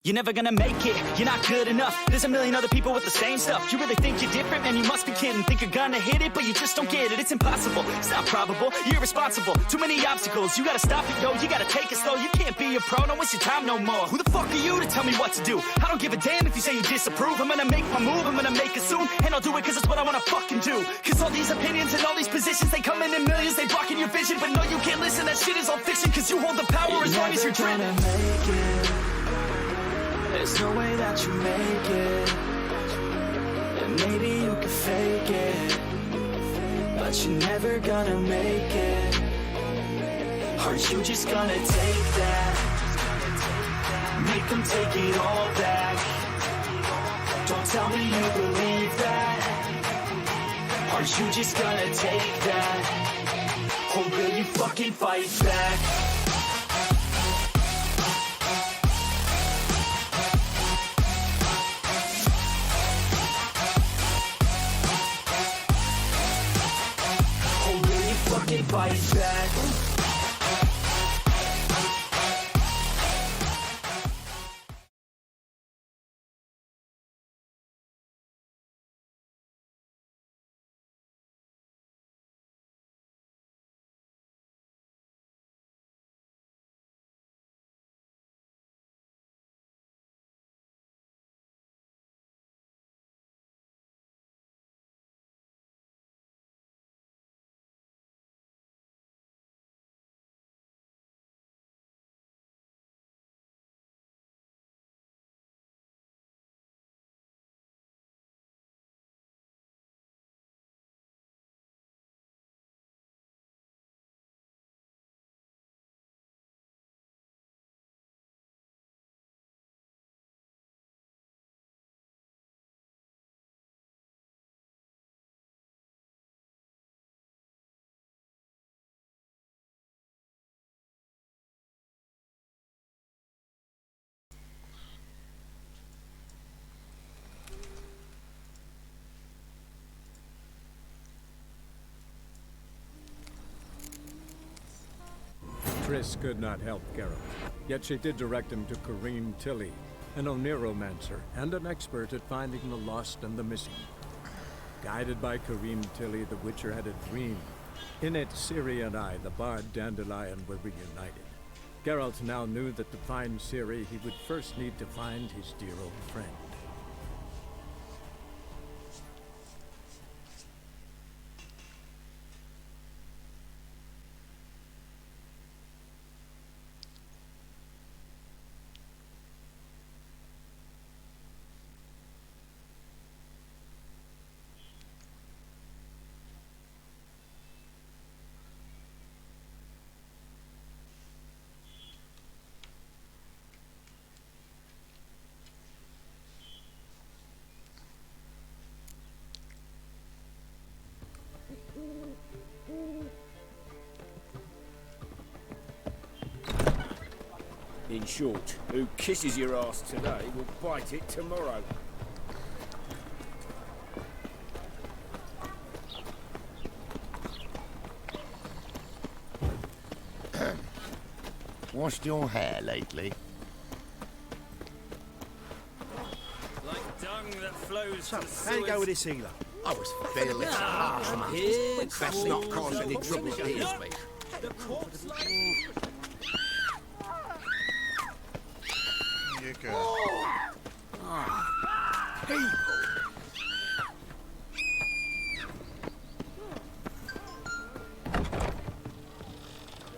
You're never gonna make it, you're not good enough. There's a million other people with the same stuff. You really think you're different? Man, you must be kidding. Think you're gonna hit it, but you just don't get it. It's impossible, it's not probable, you're irresponsible. Too many obstacles, you gotta stop it, yo. You gotta take it slow, you can't be a pro. Don't waste your time no more. Who the fuck are you to tell me what to do? I don't give a damn if you say you disapprove. I'm gonna make my move, I'm gonna make it soon. And I'll do it cause it's what I wanna fucking do. Cause all these opinions and all these positions, they come in millions, they blocking your vision. But no, you can't listen, that shit is all fiction. Cause you hold the power as long as you're driven. There's no way that you make it. And maybe you could fake it, but you're never gonna make it. Are you just gonna take that? Make them take it all back. Don't tell me you believe that. Are you just gonna take that? Or will you fucking fight back? Fight back. Triss could not help Geralt, yet she did direct him to Tilly, an Oniromancer and an expert at finding the lost and the missing. Guided by Tilly, the Witcher had a dream. In it, Ciri and I, the bard Dandelion, were reunited. Geralt now knew that to find Ciri, he would first need to find his dear old friend. In short, who kisses your ass today will bite it tomorrow. Washed your hair lately? Like dung that flows So, to how you go with this healer? I was fearless. Best not cause any trouble to me. The corpse You go.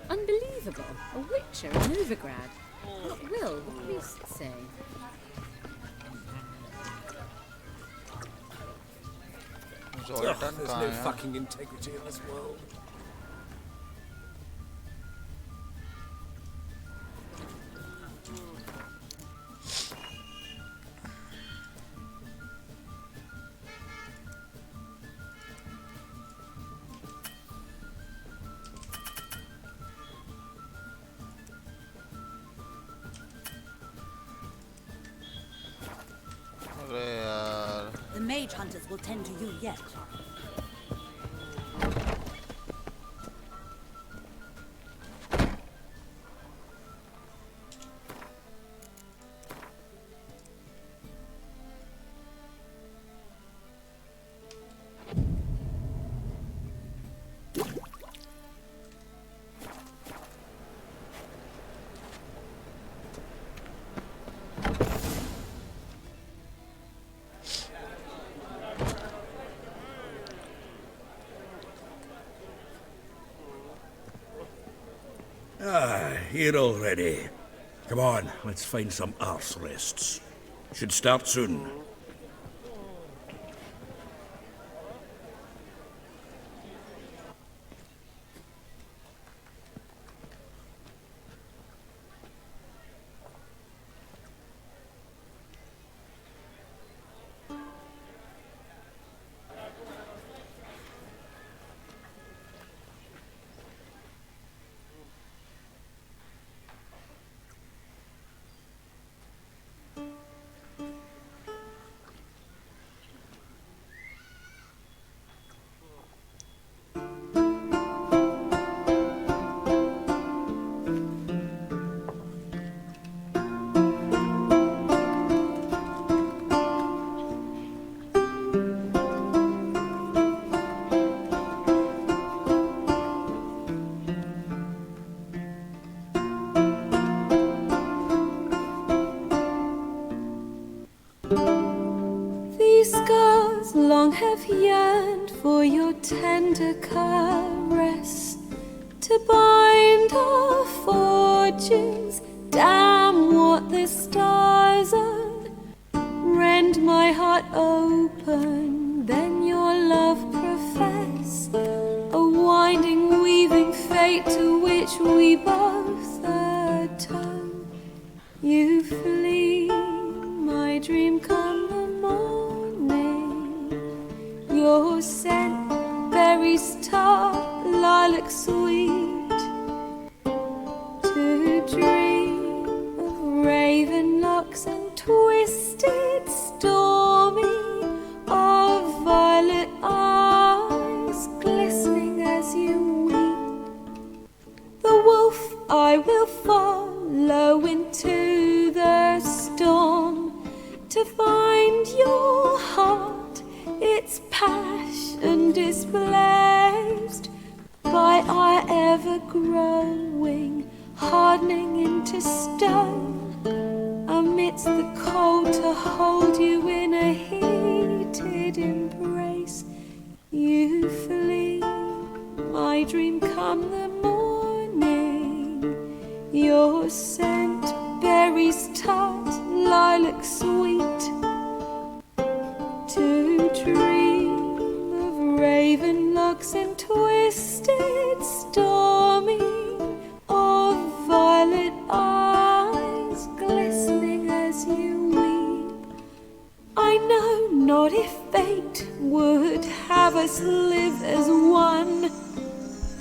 Unbelievable. A Witcher in Novigrad. What will the priest say? There's no fucking integrity in this world. The mage hunters will tend to you yet. here already. Come on, let's find some arse rests. Should start soon. These scars long have yearned for your tender caress, to bind our fortunes. Damn what the stars are. Rend my heart open, then your love profess, a winding, weaving fate to which we both atone. You flee, my dream come the morning. Your scent, berries tart, lilac sweet. To dream of raven locks and twisted, stormy, of violet eyes glistening as you weep. The wolf I will follow into the storm, to find your heart, its passion displaced by our ever-growing, hardening into stone. Amidst the cold, to hold you in a heated embrace. You flee, my dream come the morning. Your scent, berries tart, lilac sweet. To dream of raven locks and twisted, stormy, of violet eyes glistening as you weep. I know not if fate would have us live as one,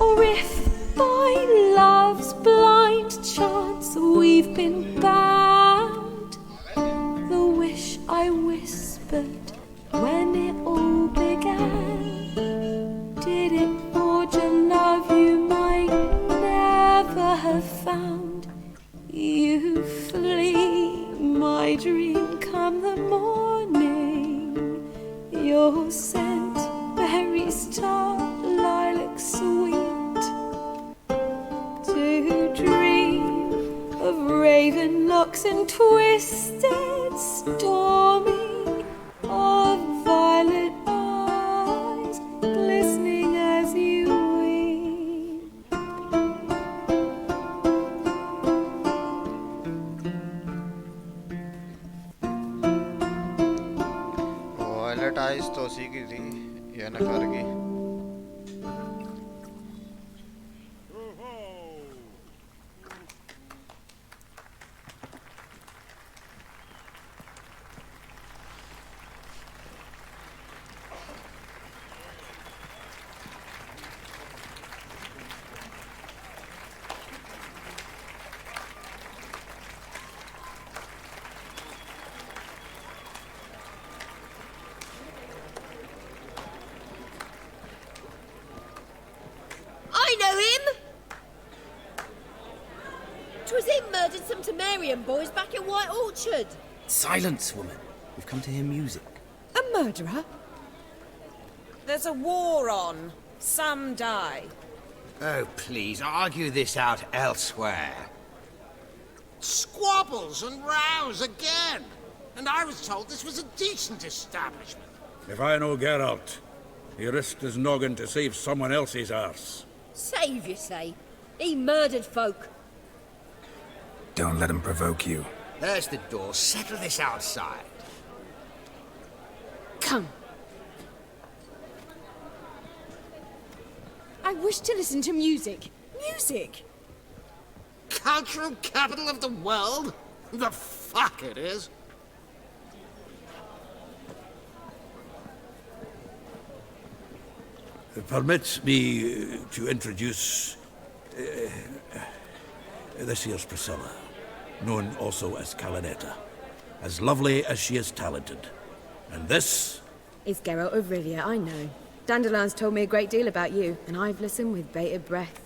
or if by love's blind chance we've been bound. The wish I whispered when it all began, did it forge a love you might never have found? You flee, my dream come the morning. Your scent, berries tart, lilac sweet. To dream of raven locks and twisted, stormy, of violet eyes glistening as you weep. Violet eyes तो सीखी थी, ये न कर गई. Boys back in White Orchard. Silence, woman. We've come to hear music. A murderer? There's a war on. Some die. Oh, please, argue this out elsewhere. Squabbles and rows again. And I was told this was a decent establishment. If I know Geralt, he risked his noggin to save someone else's arse. Save, you say? He murdered folk. Don't let him provoke you. There's the door. Settle this outside. Come. I wish to listen to music. Music! Cultural capital of the world? The fuck it is. Permit me to introduce this here's Priscilla, known also as Calinetta. As lovely as she is talented. And this? It's Geralt of Rivia, I know. Dandelion's told me a great deal about you, and I've listened with bated breath.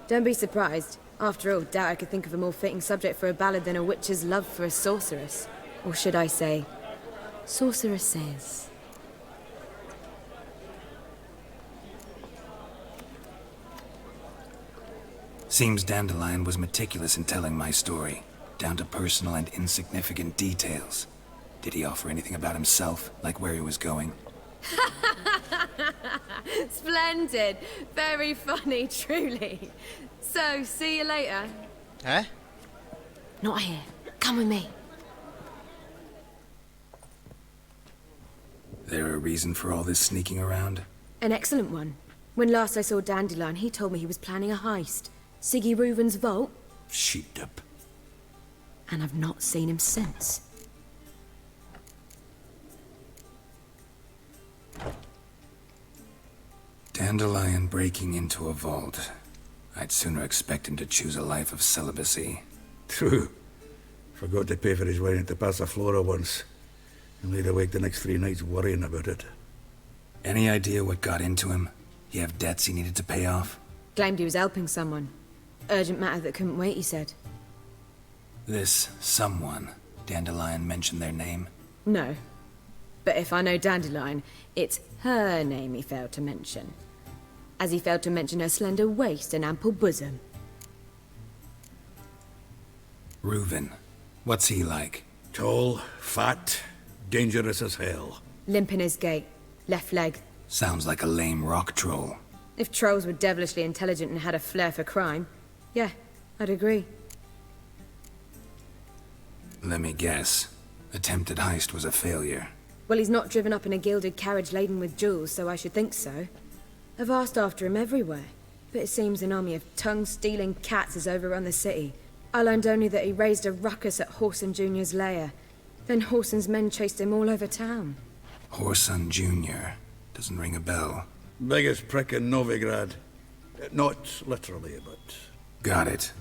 Don't be surprised. After all, doubt I could think of a more fitting subject for a ballad than a witch's love for a sorceress. Or should I say, sorceresses. Seems Dandelion was meticulous in telling my story, down to personal and insignificant details. Did he offer anything about himself, like where he was going? Splendid. Very funny, truly. So, see you later. Eh? Not here. Come with me. There a reason for all this sneaking around? An excellent one. When last I saw Dandelion, he told me he was planning a heist. Siggy Reuven's vault. Sheeped up. And I've not seen him since. Dandelion breaking into a vault. I'd sooner expect him to choose a life of celibacy. True. Forgot to pay for his wedding to Passaflora once. And laid awake the next 3 nights worrying about it. Any idea what got into him? He have debts he needed to pay off? Claimed he was helping someone. Urgent matter that couldn't wait, he said. This someone, Dandelion mentioned their name? No. But if I know Dandelion, it's her name he failed to mention. As he failed to mention her slender waist and ample bosom. Reuven. What's he like? Tall, fat, dangerous as hell. Limp in his gait. Left leg. Sounds like a lame rock troll. If trolls were devilishly intelligent and had a flair for crime, yeah, I'd agree. Let me guess. Attempted heist was a failure. Well, he's not driven up in a gilded carriage laden with jewels, so I should think so. I've asked after him everywhere, but it seems an army of tongue-stealing cats has overrun the city. I learned only that he raised a ruckus at Whoreson Jr.'s lair. Then Whoreson's men chased him all over town. Whoreson Jr. Doesn't ring a bell. Biggest prick in Novigrad. Not literally, but... Got it.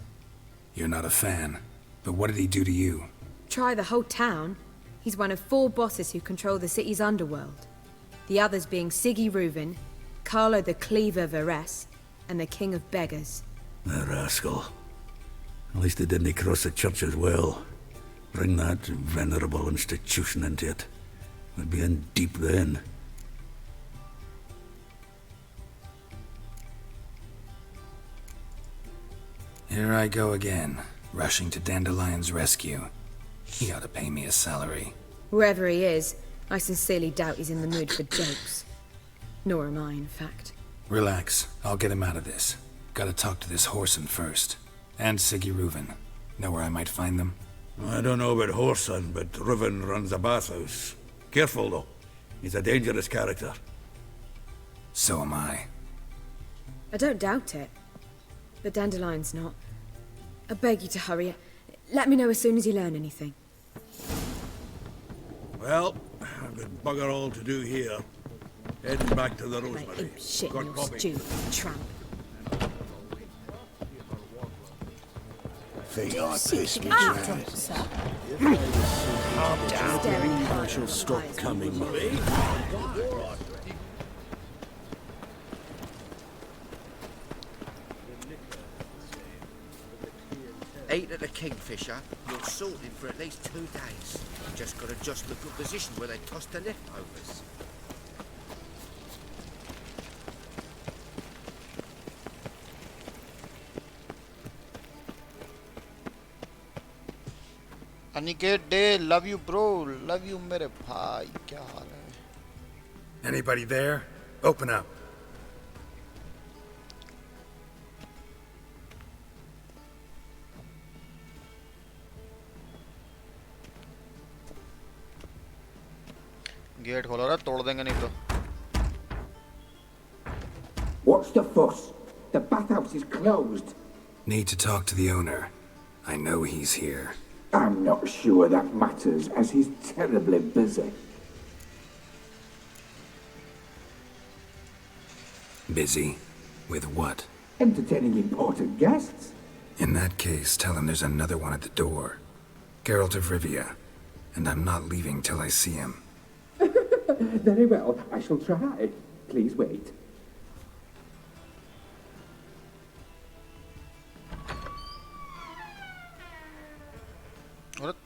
You're not a fan. But what did he do to you? Try the whole town. He's one of 4 bosses who control the city's underworld. The others being Siggy Reuven, Carlo the Cleaver Varese, and the King of Beggars. The rascal. At least he didn't cross the church as well. Bring that venerable institution into it. We'd be in deep then. Here I go again, rushing to Dandelion's rescue. He ought to pay me a salary. Wherever he is, I sincerely doubt he's in the mood for jokes. Nor am I, in fact. Relax, I'll get him out of this. Gotta talk to this Whoreson first. And Siggy Reuven. Know where I might find them? I don't know about Whoreson, but Reuven runs a bathhouse. Careful, though. He's a dangerous character. So am I. I don't doubt it. But Dandelion's not. I beg you to hurry. Let me know as soon as you learn anything. Well, I've got bugger all to do here. Heading back to the Rosemary. Like shit Got in your Bobby. stew, tramp. Calm down. I shall stop coming. Ate at the Kingfisher, you're sorted for at least 2 days. Just got to adjust the good position where they toss the leftovers. Aniket Day, love you bro, love you मेरे भाई, क्या हाल है? Anybody there? Open up. Gate खोलो रे, तोड़ देंगे नहीं तो. What's the fuss? The bathhouse is closed. Need to talk to the owner. I know he's here. I'm not sure that matters, as he's terribly busy. Busy? With what? Entertaining important guests. In that case, tell him there's another one at the door. Geralt of Rivia. And I'm not leaving till I see him. Very well, I shall try. Please wait.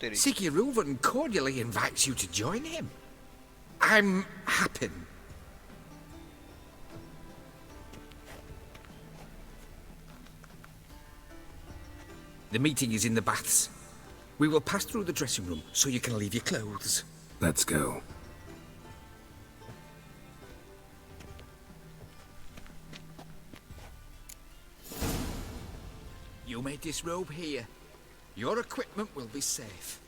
Siggy Reuven cordially invites you to join him. I'm happy. The meeting is in the baths. We will pass through the dressing room so you can leave your clothes. Let's go. You may disrobe here. Your equipment will be safe.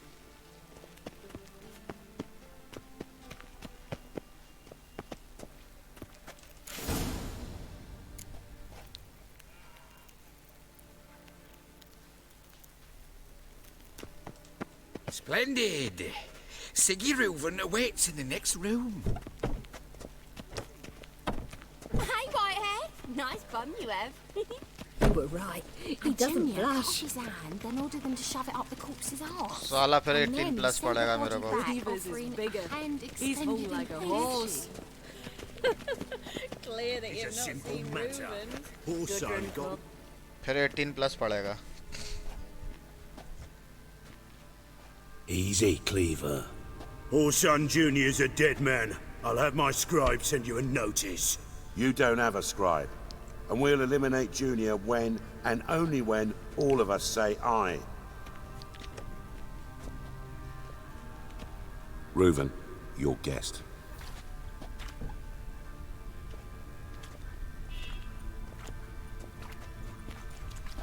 Splendid! Siggy Reuven awaits in the next room. Hey, Whitehead! Nice bum you have. You were right. He doesn't blush. His hand, then order them to shove it up the corpse's arse. साला फिर 18 plus पड़ेगा मेरे को. He's full like a horse. Clear that you've not seen Reuven. Horse only got. फिर 18 plus पड़ेगा. Easy, Cleaver. Orson Jr.'s a dead man. I'll have my scribe send you a notice. You don't have a scribe. And we'll eliminate Junior when, and only when, all of us say aye. Reuven, your guest.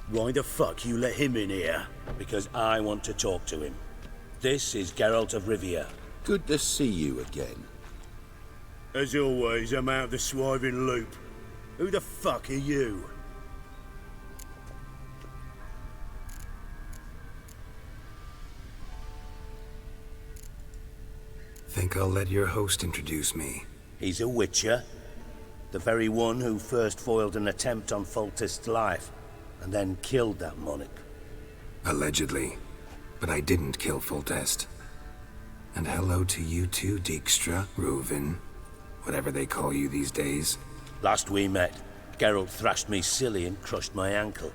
Why the fuck you let him in here? Because I want to talk to him. This is Geralt of Rivia. Good to see you again. As always, I'm out of the swiving loop. Who the fuck are you? Think I'll let your host introduce me. He's a witcher. The very one who first foiled an attempt on Foltest's life, and then killed that monarch. Allegedly. But I didn't kill Foltest. And hello to you too, Dijkstra, Reuven, whatever they call you these days. Last we met, Geralt thrashed me silly and crushed my ankle.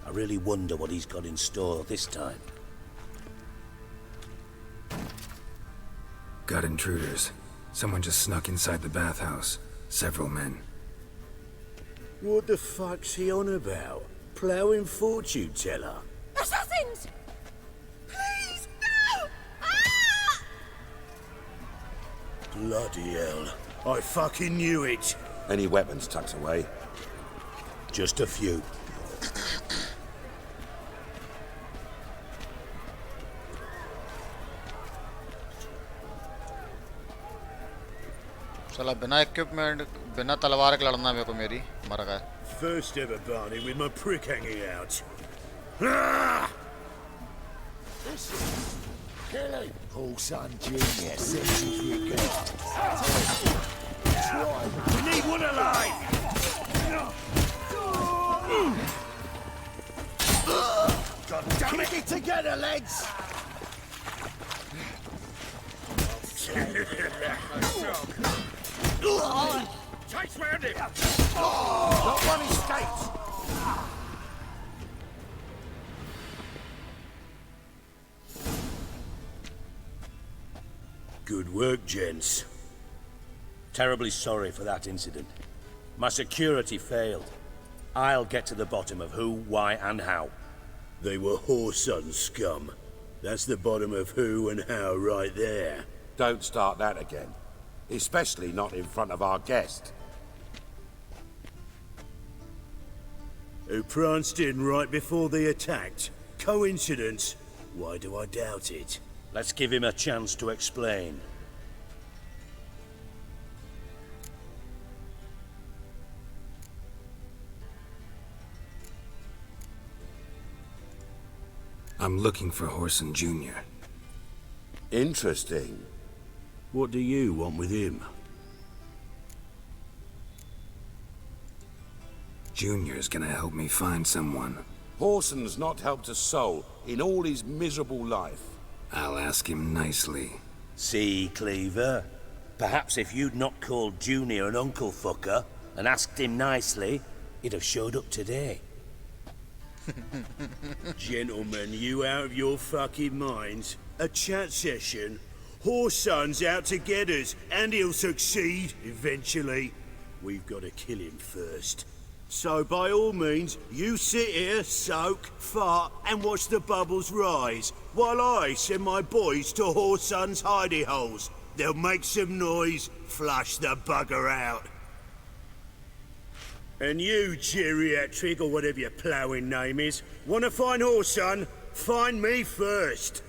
I really wonder what he's got in store this time. Got intruders. Someone just snuck inside the bathhouse. Several men. What the fuck's he on about? Ploughing fortune teller? Assassins! Please, no! Bloody hell. I fucking knew it. Any weapons tucked away? Just a few. साला बिना equipment बिना तलवार के लड़ना मेरे को मेरी मर गया. First ever Barney with my prick hanging out. Ah! Kelly, Orson Jr. sends his regards. We need one alive! God damn it! Keep it together, lads! Chase round him! Not one escapes! Good work, gents. Terribly sorry for that incident. My security failed. I'll get to the bottom of who, why, and how. They were whoreson scum. That's the bottom of who and how right there. Don't start that again. Especially not in front of our guest. Who pranced in right before they attacked. Coincidence? Why do I doubt it? Let's give him a chance to explain. I'm looking for Horson Jr. Interesting. What do you want with him? Junior's gonna help me find someone. Horson's not helped a soul in all his miserable life. I'll ask him nicely. See, Cleaver? Perhaps if you'd not called Junior an uncle fucker and asked him nicely, he'd have showed up today. Gentlemen, you out of your fucking minds? A chat session? Horson's out to get us, and he'll succeed eventually. We've got to kill him first. So by all means, you sit here, soak, fart, and watch the bubbles rise, while I send my boys to Horson's hidey holes. They'll make some noise, flush the bugger out. And you, geriatric, or whatever your ploughing name is, want to find Horson? Find me first.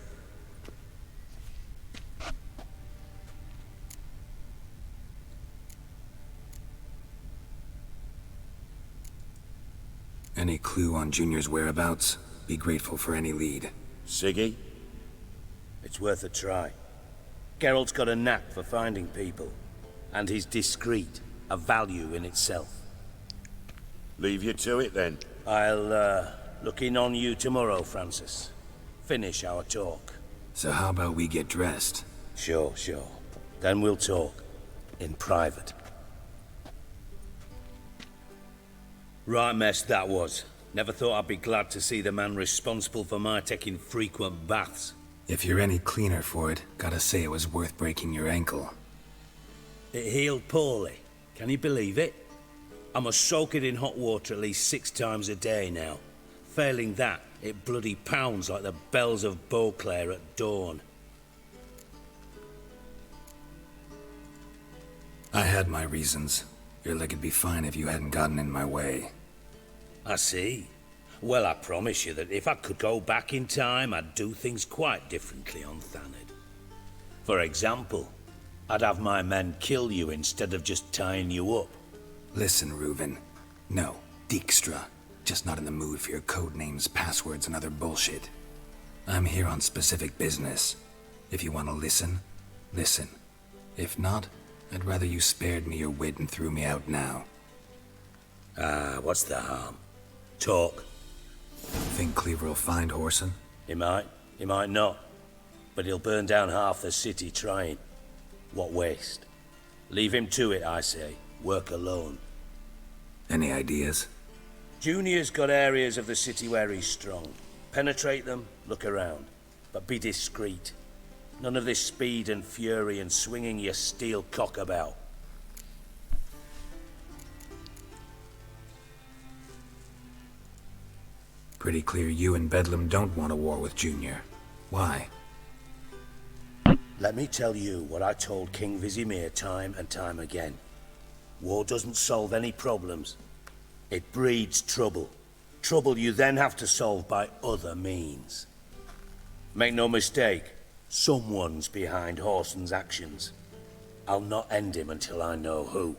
Any clue on Junior's whereabouts? Be grateful for any lead. Siggy? It's worth a try. Geralt's got a knack for finding people. And he's discreet, a value in itself. Leave you to it, then. I'll, look in on you tomorrow, Francis. Finish our talk. So how about we get dressed? Sure. Then we'll talk. In private. Right mess that was. Never thought I'd be glad to see the man responsible for my taking frequent baths. If you're any cleaner for it, gotta say it was worth breaking your ankle. It healed poorly. Can you believe it? I must soak it in hot water at least 6 times a day now. Failing that, it bloody pounds like the bells of Beauclair at dawn. I had my reasons. Your leg'd be fine if you hadn't gotten in my way. I see. Well, I promise you that if I could go back in time, I'd do things quite differently on Thanedd. For example, I'd have my men kill you instead of just tying you up. Listen, Reuven. No, Dijkstra. Just not in the mood for your code names, passwords, and other bullshit. I'm here on specific business. If you want to listen, listen. If not, I'd rather you spared me your wit and threw me out now. What's the harm? Talk. Think Cleaver will find Horson? He might not. But he'll burn down half the city trying. What waste? Leave him to it, I say. Work alone. Any ideas? Junior's got areas of the city where he's strong. Penetrate them, look around. But be discreet. None of this speed and fury and swinging your steel cock about. Pretty clear you and Bedlam don't want a war with Junior. Why? Let me tell you what I told King Vizimir time and time again. War doesn't solve any problems. It breeds trouble. Trouble you then have to solve by other means. Make no mistake, someone's behind Horson's actions. I'll not end him until I know who.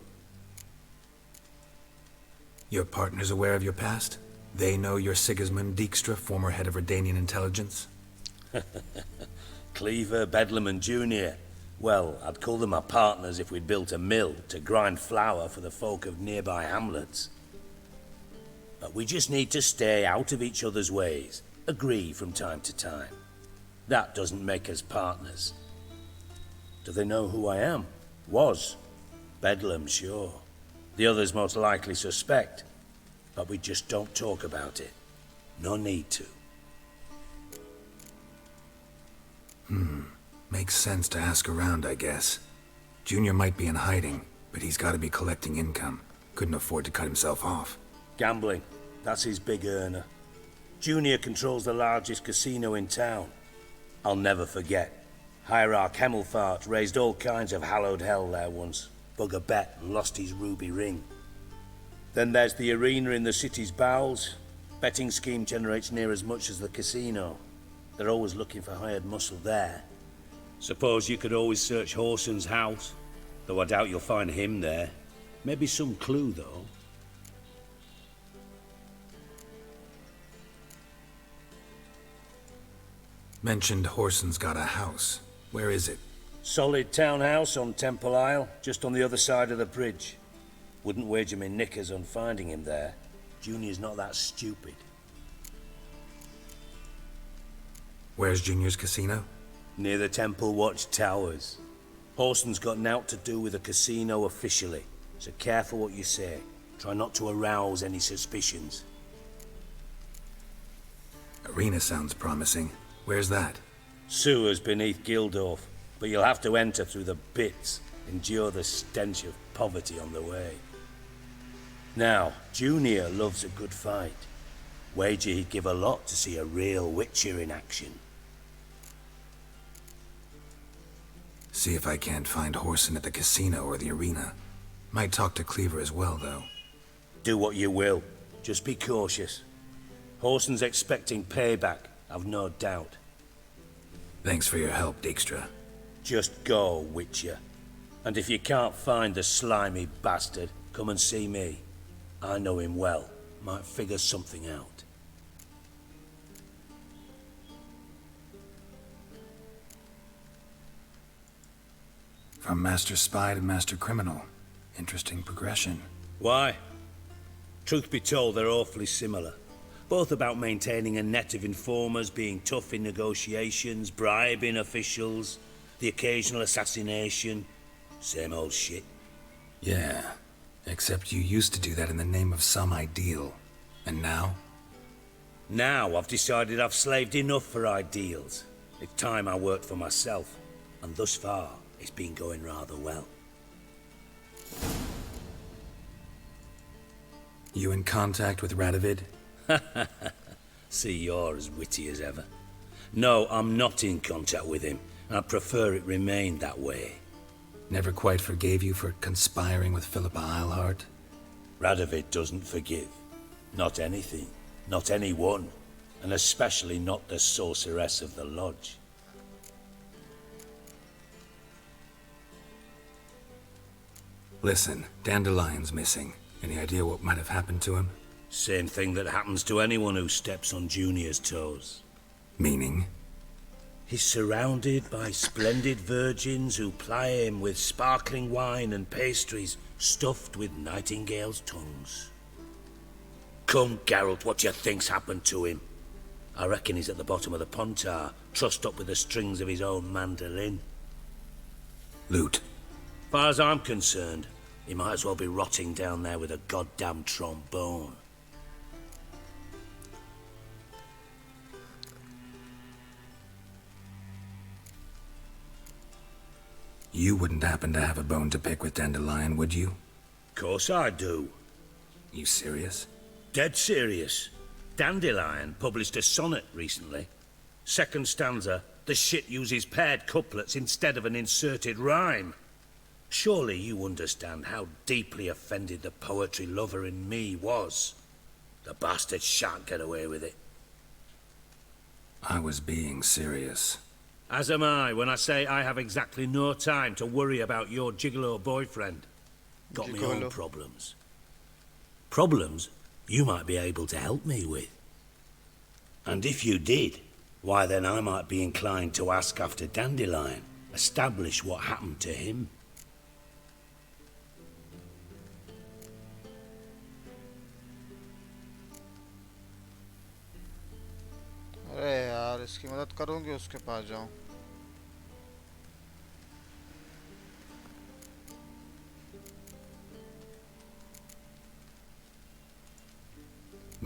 Your partner's aware of your past? They know you're Sigismund Dijkstra, former head of Redanian intelligence? Cleaver, Bedlam and Junior. Well, I'd call them my partners if we'd built a mill to grind flour for the folk of nearby hamlets. But we just need to stay out of each other's ways, agree from time to time. That doesn't make us partners. Do they know who I am? Was. Bedlam, sure. The others most likely suspect. But we just don't talk about it. No need to. Makes sense to ask around, I guess. Junior might be in hiding, but he's got to be collecting income. Couldn't afford to cut himself off. Gambling. That's his big earner. Junior controls the largest casino in town. I'll never forget. Hierarch Hemmelfart raised all kinds of hallowed hell there once. Bug a bet and lost his ruby ring. Then there's the arena in the city's bowels. Betting scheme generates near as much as the casino. They're always looking for hired muscle there. Suppose you could always search Horson's house, though I doubt you'll find him there. Maybe some clue, though. Mentioned Horson's got a house. Where is it? Solid townhouse on Temple Isle, just on the other side of the bridge. Wouldn't wager me knickers on finding him there. Junior's not that stupid. Where's Junior's casino? Near the Temple Watch Towers. Horson's got naught to do with the casino officially, so careful what you say. Try not to arouse any suspicions. Arena sounds promising. Where's that? Sewers beneath Gildorf, but you'll have to enter through the bits, endure the stench of poverty on the way. Now, Junior loves a good fight. Wager he'd give a lot to see a real Witcher in action. See if I can't find Horson at the casino or the arena. Might talk to Cleaver as well, though. Do what you will. Just be cautious. Horson's expecting payback, I've no doubt. Thanks for your help, Dijkstra. Just go, Witcher. And if you can't find the slimy bastard, come and see me. I know him well. Might figure something out. From Master Spy to Master Criminal. Interesting progression. Why? Truth be told, they're awfully similar. Both about maintaining a net of informers, being tough in negotiations, bribing officials, the occasional assassination. Same old shit. Yeah, except you used to do that in the name of some ideal. And now? Now I've decided I've slaved enough for ideals. It's time I worked for myself. And thus far, it's been going rather well. You in contact with Radovid? See, you're as witty as ever. No, I'm not in contact with him. I'd prefer it remained that way. Never quite forgave you for conspiring with Philippa Eilhart? Radovid doesn't forgive. Not anything. Not anyone. And especially not the sorceress of the lodge. Listen, Dandelion's missing. Any idea what might have happened to him? Same thing that happens to anyone who steps on Junior's toes. Meaning? He's surrounded by splendid virgins who ply him with sparkling wine and pastries stuffed with nightingales' tongues. Come, Geralt, what do you think's happened to him? I reckon he's at the bottom of the Pontar, trussed up with the strings of his own mandolin. Loot. Far as I'm concerned, he might as well be rotting down there with a goddamn trombone. You wouldn't happen to have a bone to pick with Dandelion, would you? Course I do. You serious? Dead serious. Dandelion published a sonnet recently. Second stanza, the shit uses paired couplets instead of an inserted rhyme. Surely you understand how deeply offended the poetry lover in me was. The bastard shan't get away with it. I was being serious. As am I when I say I have exactly no time to worry about your gigolo boyfriend. Got me own problems. Problems you might be able to help me with. And if you did, why then I might be inclined to ask after Dandelion, establish what happened to him. अरे यार इसकी मदद करूंगी उसके पास जाऊं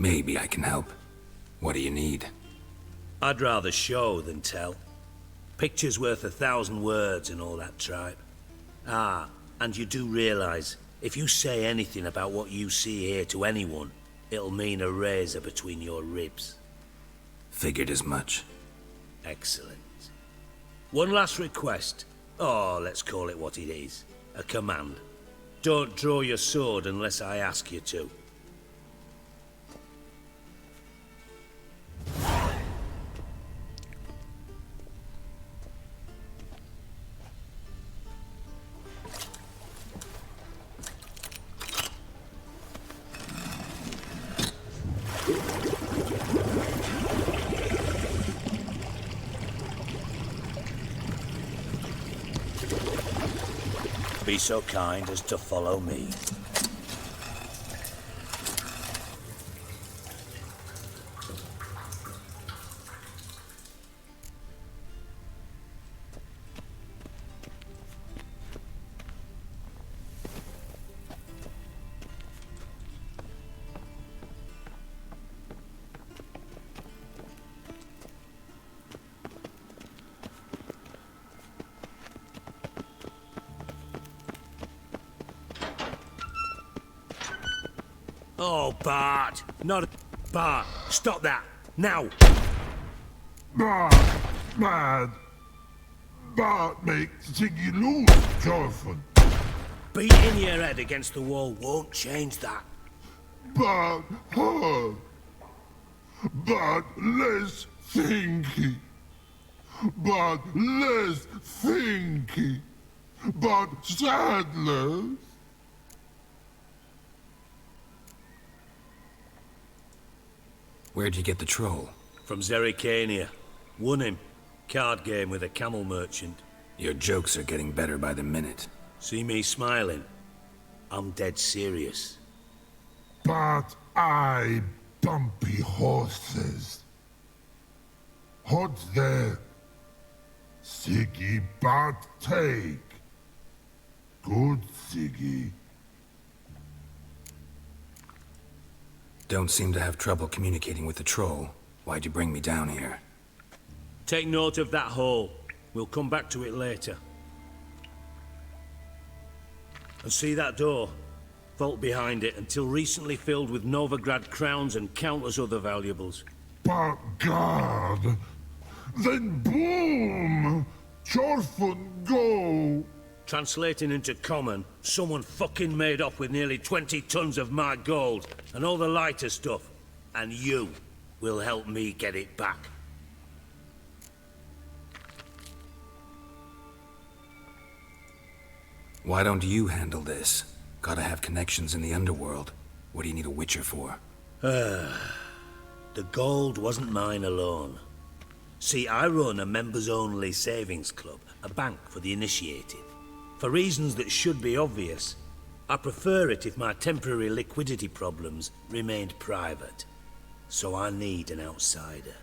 Maybe I can help. What do you need? I'd rather show than tell. Picture's worth 1,000 words and all that tripe. Ah, and you do realize, if you say anything about what you see here to anyone, it'll mean a razor between your ribs. Figured as much. Excellent. One last request. Oh, let's call it what it is. A command. Don't draw your sword unless I ask you to. be so kind as to follow me. Oh, Bart! Not Bart! Stop that! Now! Bart! Mad! Bart makes Ziggy lose, Jorfin. Beating your head against the wall won't change that. Bart hard. Bart less thinky. Bart less thinky. Bart sadness. Where'd you get the troll? From Zerrikania. Won him. Card game with a camel merchant. Your jokes are getting better by the minute. See me smiling? I'm dead serious. But I bumpy horses. Hot there. Siggy but take. Good Siggy. Don't seem to have trouble communicating with the troll. Why'd you bring me down here? Take note of that hole. We'll come back to it later. And see that door? Vault behind it, until recently filled with Novigrad crowns and countless other valuables. But God! Then boom! Jorfin go! Translating into common, someone fucking made off with nearly 20 tons of my gold, and all the lighter stuff. And you will help me get it back. Why don't you handle this? Gotta have connections in the underworld. What do you need a witcher for? The gold wasn't mine alone. See, I run a members-only savings club, a bank for the initiated. For reasons that should be obvious, I prefer it if my temporary liquidity problems remained private. So I need an outsider.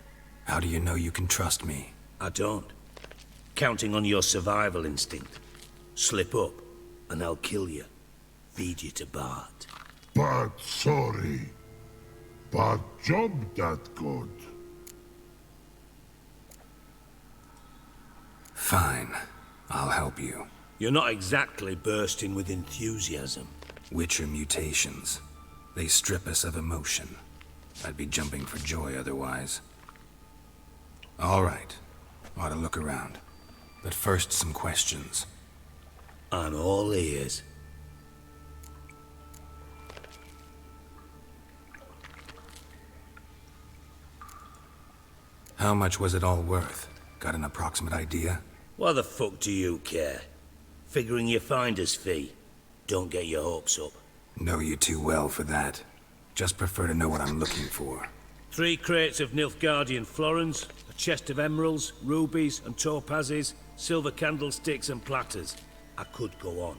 How do you know you can trust me? I don't. Counting on your survival instinct. Slip up, and I'll kill you. Feed you to Bart. But sorry. But job that good. Fine. I'll help you. You're not exactly bursting with enthusiasm. Witcher mutations. They strip us of emotion. I'd be jumping for joy otherwise. All right. Ought to look around. But first, some questions. I'm all ears. How much was it all worth? Got an approximate idea? Why the fuck do you care? Figuring your finder's fee. Don't get your hopes up. Know you too well for that. Just prefer to know what I'm looking for. 3 crates of Nilfgaardian florins, a chest of emeralds, rubies and topazes, silver candlesticks and platters. I could go on.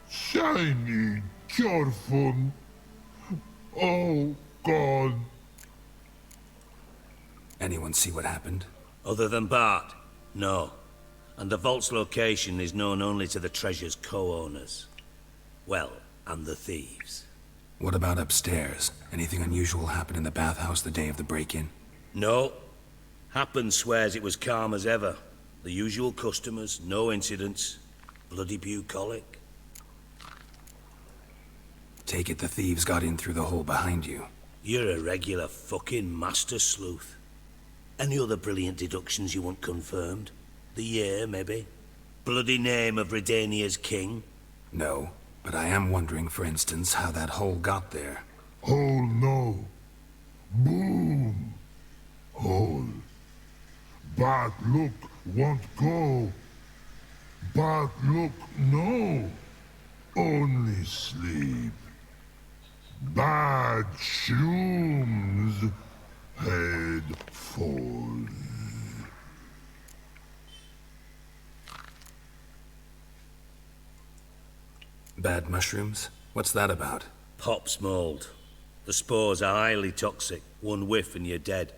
Shiny Jorfin. Oh, God. Anyone see what happened? Other than Bart? No. And the vault's location is known only to the treasure's co-owners. Well, and the thieves. What about upstairs? Anything unusual happen in the bathhouse the day of the break-in? No. Happen swears it was calm as ever. The usual customers, no incidents. Bloody bucolic. Take it the thieves got in through the hole behind you. You're a regular fucking master sleuth. Any other brilliant deductions you want confirmed? The year, maybe? Bloody name of Redania's king? No, but I am wondering, for instance, how that hole got there. Hole no. Boom. Hole. But look, won't go. But look, no. Only sleep. Bad shrooms. Head falls. Bad mushrooms? What's that about? Pops mold. The spores are highly toxic. One whiff and you're dead.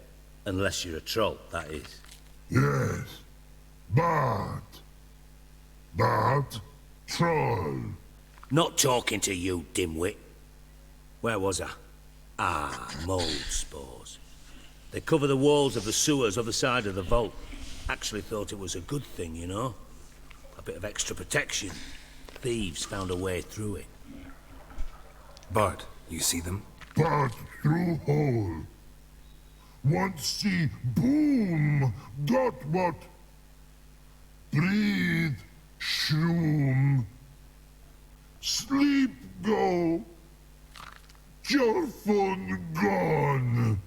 Unless you're a troll, that is. Yes. But troll. Not talking to you, dimwit. Where was I? Ah, mold spores. They cover the walls of the sewers other side of the vault. Actually thought it was a good thing, you know? A bit of extra protection. Thieves found a way through it. Bart, you see them? But through hole. Want see boom. Got what? Breathe. Shroom. Sleep go. Your phone gone.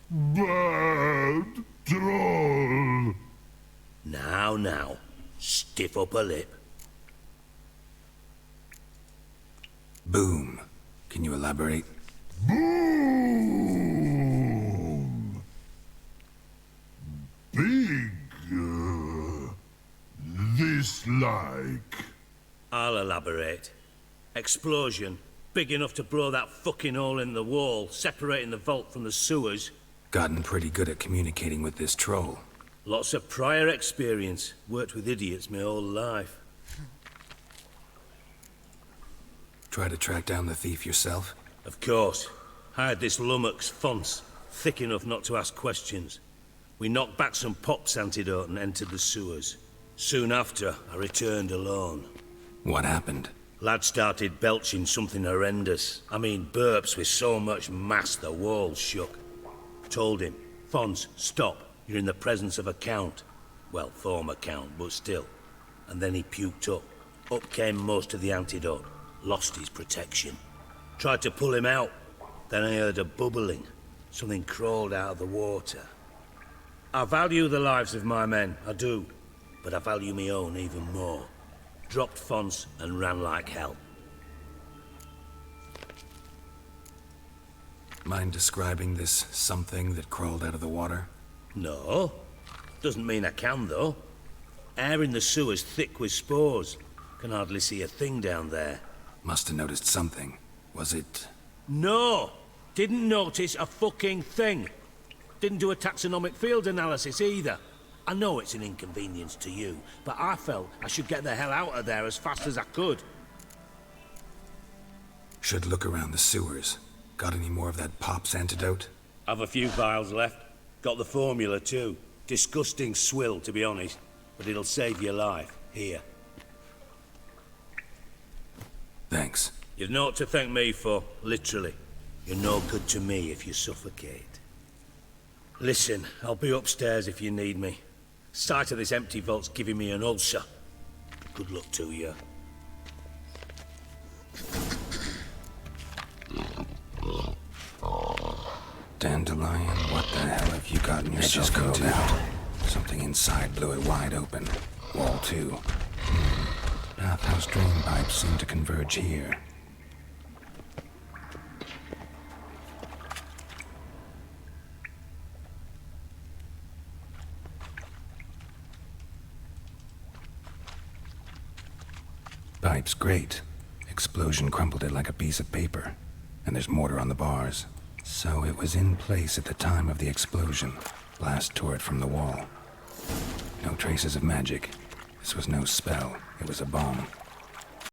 Bad troll. Now. Stiff up a lip. Boom. Can you elaborate? Boom. Big. This like. I'll elaborate. Explosion. Big enough to blow that fucking hole in the wall, separating the vault from the sewers. Gotten pretty good at communicating with this troll. Lots of prior experience. Worked with idiots my whole life. Try to track down the thief yourself? Of course. Hired this lummox, Fons. Thick enough not to ask questions. We knocked back some Pop's antidote and entered the sewers. Soon after, I returned alone. What happened? Lad started belching something horrendous. I mean, burps with so much mass the walls shook. Told him, Fons, stop. You're in the presence of a count. Well, former count, but still. And then he puked up. Up came most of the antidote. Lost his protection. Tried to pull him out. Then I heard a bubbling. Something crawled out of the water. I value the lives of my men, I do. But I value my own even more. Dropped Fons and ran like hell. Mind describing this something that crawled out of the water? No. Doesn't mean I can, though. Air in the sewer's thick with spores. Can hardly see a thing down there. Must have noticed something. Was it... No! Didn't notice a fucking thing. Didn't do a taxonomic field analysis either. I know it's an inconvenience to you, but I felt I should get the hell out of there as fast as I could. Should look around the sewers. Got any more of that Pop's antidote? I've a few vials left. Got the formula too. Disgusting swill, to be honest. But it'll save your life. Here. Thanks. You've naught to thank me for, literally. You're no good to me if you suffocate. Listen, I'll be upstairs if you need me. Sight of this empty vault's giving me an ulcer. Good luck to you. Dandelion, what the hell have you gotten yourself into? Out. Something inside blew it wide open. Wall 2. Bathhouse drain pipes seem to converge here. Pipe's great. Explosion crumpled it like a piece of paper. And there's mortar on the bars. So it was in place at the time of the explosion. Blast tore it from the wall. No traces of magic. This was no spell. It was a bomb.